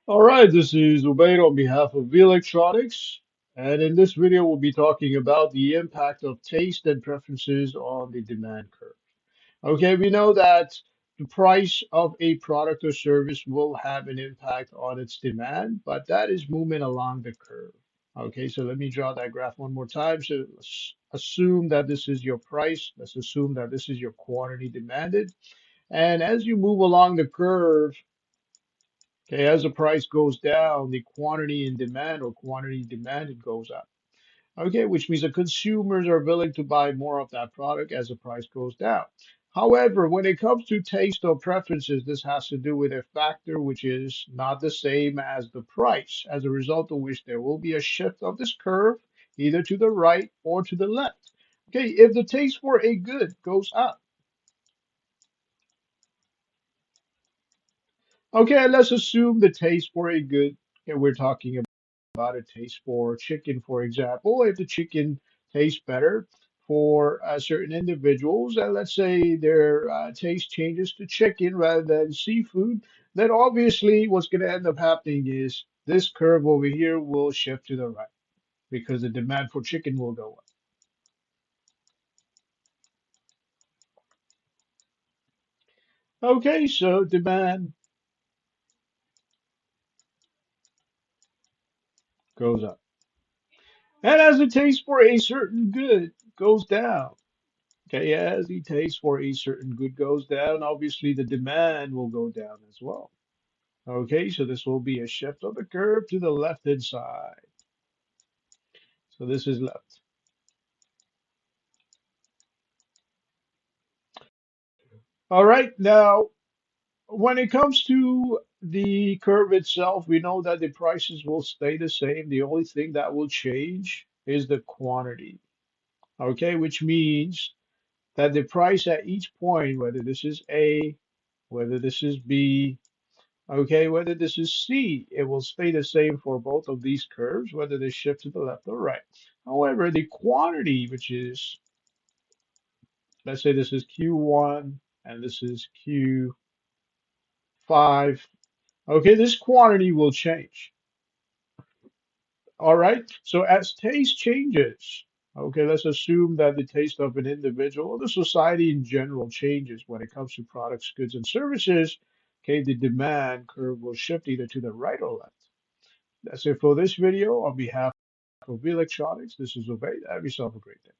All right, this is Ubaid on behalf of V Electronics, and in this video, we'll be talking about the impact of taste and preferences on the demand curve. Okay, we know that the price of a product or service will have an impact on its demand, but that is movement along the curve. Okay, so let me draw that graph one more time. So let's assume that this is your price. Let's assume that this is your quantity demanded. And as you move along the curve, okay, as the price goes down, the quantity in demand or quantity demanded goes up. Okay, which means the consumers are willing to buy more of that product as the price goes down. However, when it comes to taste or preferences, this has to do with a factor which is not the same as the price, as a result of which there will be a shift of this curve either to the right or to the left. Okay, if the taste for a good goes up, okay, let's assume the taste for a good, okay, we're talking about a taste for chicken, for example. If the chicken tastes better for certain individuals, and let's say their taste changes to chicken rather than seafood, then obviously what's going to end up happening is this curve over here will shift to the right because the demand for chicken will go up. Okay, so demand goes up. And as the taste for a certain good goes down, okay, as the taste for a certain good goes down, obviously the demand will go down as well. Okay, so this will be a shift of the curve to the left-hand side. So this is left. All right, now when it comes to the curve itself, we know that the prices will stay the same. The only thing that will change is the quantity. Okay, which means that the price at each point, whether this is A, whether this is B, okay, whether this is C, it will stay the same for both of these curves, whether they shift to the left or right. However, the quantity, which is, let's say this is Q1 and this is Q5, okay, this quantity will change. All right, so as taste changes, okay, let's assume that the taste of an individual or the society in general changes when it comes to products, goods, and services. Okay, the demand curve will shift either to the right or left. That's it for this video. On behalf of V Electronics, this is Obey. Have yourself a great day.